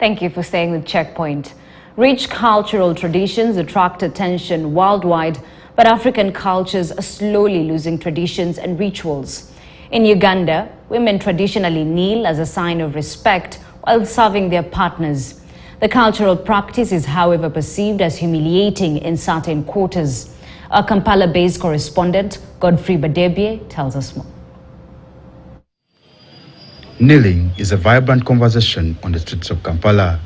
Thank you for staying with Checkpoint. Rich cultural traditions attract attention worldwide, but African cultures are slowly losing traditions and rituals. In Uganda, women traditionally kneel as a sign of respect while serving their partners. The cultural practice is, however, perceived as humiliating in certain quarters. Our Kampala-based correspondent, Godfrey Badebie, tells us more. Kneeling is a vibrant conversation on the streets of Kampala.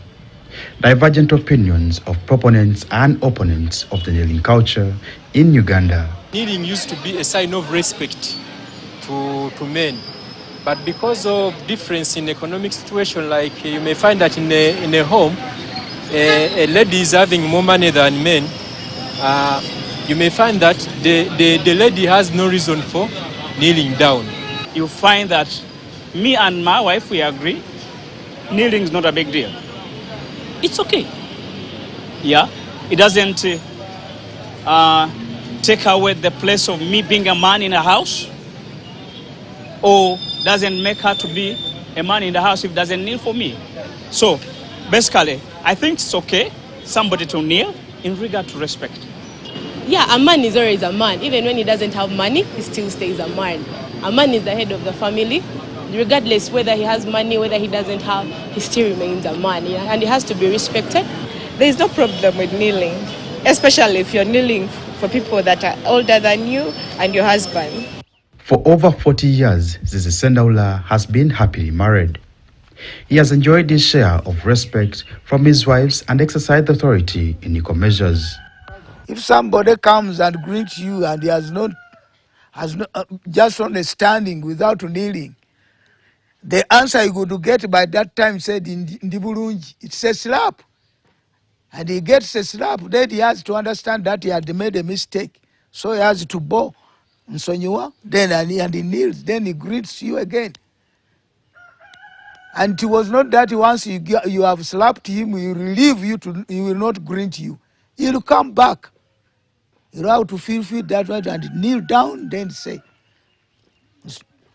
Divergent opinions of proponents and opponents of the kneeling culture in Uganda. Kneeling used to be a sign of respect to men, but because of difference in economic situation, like you may find that in a home, a lady is having more money than men, you may find that the lady has no reason for kneeling down. You find that me and my wife, we agree, kneeling is not a big deal. It's okay. Yeah, it doesn't take away the place of me being a man in a house, or doesn't make her to be a man in the house if doesn't kneel for me. So basically, I think it's okay somebody to kneel in regard to respect. Yeah, a man is always a man. Even when he doesn't have money, he still stays a man. A man is the head of the family. Regardless whether he has money, whether he doesn't have, he still remains a man, yeah? And he has to be respected. There is no problem with kneeling, especially if you're kneeling for people that are older than you and your husband. For over 40 years, Zizi Sendaula has been happily married. He has enjoyed his share of respect from his wives and exercised authority in equal measures. If somebody comes and greets you and he has not just on a standing without kneeling, the answer you go to get by that time said in Ndibulunji, it's a slap. And he gets a slap, then he has to understand that he had made a mistake. So he has to bow. Then and he kneels, then he greets you again. And it was not that once you have slapped him, he will leave you, he will not greet you. He will come back. You have to feel that way and kneel down, then say,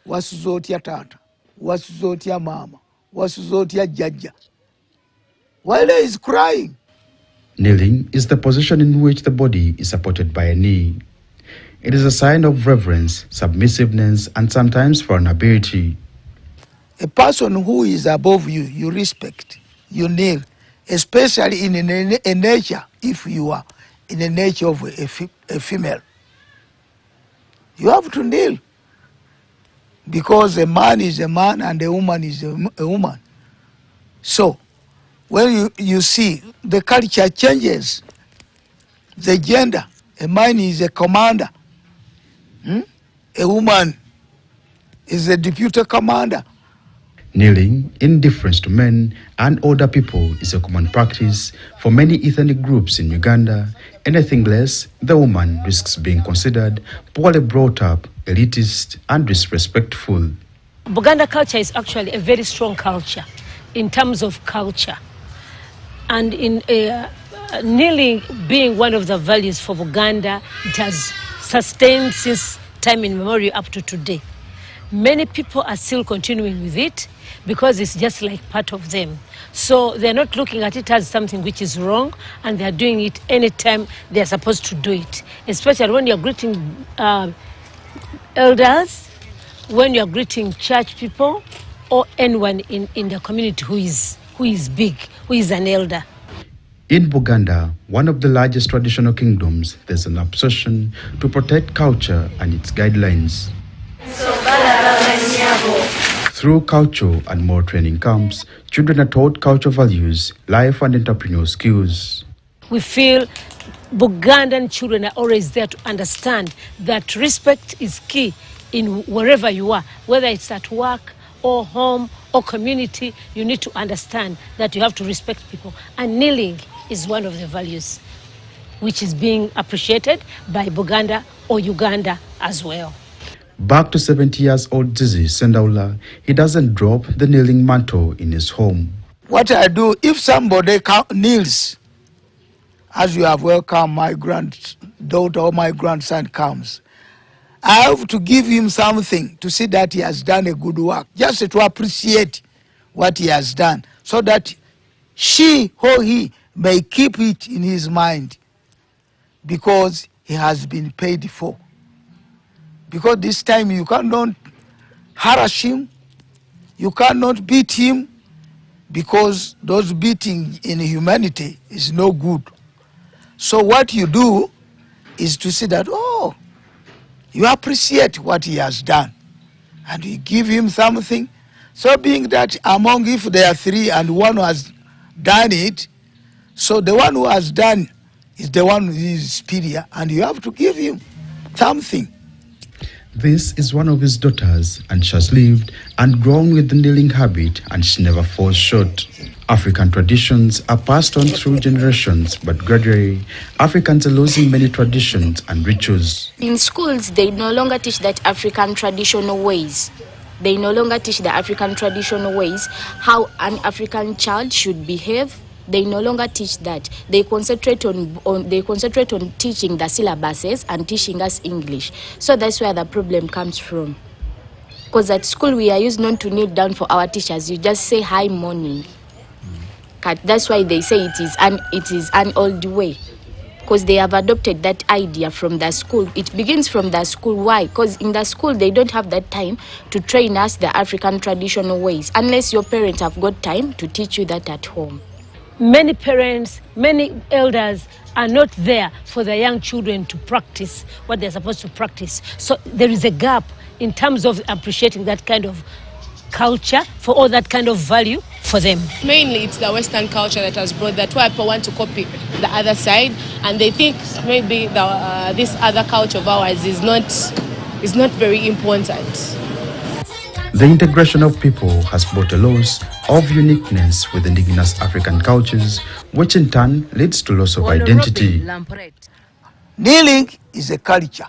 Wasuzotia tata, wasuzotia mama, wasuzotia jaja. While he is crying. Kneeling is the position in which the body is supported by a knee. It is a sign of reverence, submissiveness, and sometimes vulnerability. A person who is above you, you respect, you kneel, especially in a nature, if you are in the nature of a female. You have to kneel, because a man is a man and a woman is a woman. So, when you see the culture changes, the gender, a man is a commander, a woman is a deputy commander. Kneeling, in difference to men and older people, is a common practice for many ethnic groups in Uganda. Anything less, the woman risks being considered poorly brought up, elitist, and disrespectful. Buganda culture is actually a very strong culture in terms of culture. And in kneeling being one of the values for Buganda, it has sustained since time immemorial up to today. Many people are still continuing with it because it's just like part of them. So they're not looking at it as something which is wrong, and they're doing it anytime they're supposed to do it. Especially when you're greeting elders, when you're greeting church people, or anyone in the community who is big, who is an elder. In Buganda, one of the largest traditional kingdoms, there's an obsession to protect culture and its guidelines. Through cultural and moral training camps, children are taught culture values, life and entrepreneurial skills. We feel Bugandan children are always there to understand that respect is key in wherever you are, whether it's at work or home or community. You need to understand that you have to respect people. And kneeling is one of the values which is being appreciated by Buganda or Uganda as well. Back to 70 years old Zizi Sendaula, he doesn't drop the kneeling mantle in his home. What I do, if somebody kneels, as you have welcomed my granddaughter or my grandson comes, I have to give him something to see that he has done a good work, just to appreciate what he has done, so that she or he may keep it in his mind because he has been paid for. Because this time you cannot harass him, you cannot beat him, because those beating in humanity is no good. So what you do is to see that, oh, you appreciate what he has done, and you give him something. So being that among, if there are three and one who has done it, so the one who has done is the one who is superior, and you have to give him something. This is one of his daughters, and she has lived and grown with the kneeling habit, and she never falls short. African traditions are passed on through generations, but gradually, Africans are losing many traditions and rituals. In schools, they no longer teach that African traditional ways. They no longer teach the African traditional ways, how an African child should behave. They no longer teach that. They concentrate on teaching the syllabuses and teaching us English. So that's where the problem comes from. Because at school we are used not to kneel down for our teachers. You just say hi morning. That's why they say it is an old way. Because they have adopted that idea from the school. It begins from the school. Why? Because in the school they don't have that time to train us the African traditional ways, unless your parents have got time to teach you that at home. Many parents, many elders are not there for their young children to practice what they're supposed to practice. So there is a gap in terms of appreciating that kind of culture, for all that kind of value for them. Mainly it's the Western culture that has brought that, why people want to copy the other side, and they think maybe this other culture of ours is not very important. The integration of people has brought a loss of uniqueness with indigenous African cultures, which in turn leads to loss of identity. Kneeling is a culture.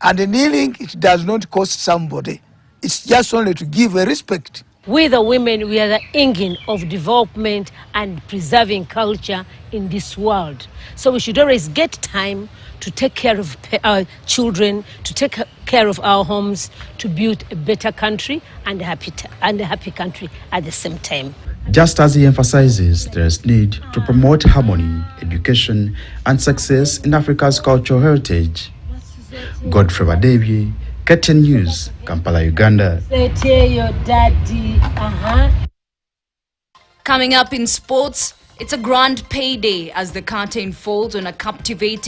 And kneeling, it does not cost somebody. It's just only to give a respect. We the women, we are the engine of development and preserving culture in this world. So we should always get time to take care of our children, to take care of our homes, to build a better country and a happy country at the same time. Just as he emphasizes there is need to promote harmony, education, and success in Africa's cultural heritage. Godfrey Badebye, KTN News, Kampala, Uganda. Coming up in sports, it's a grand payday as the curtain falls on a captivating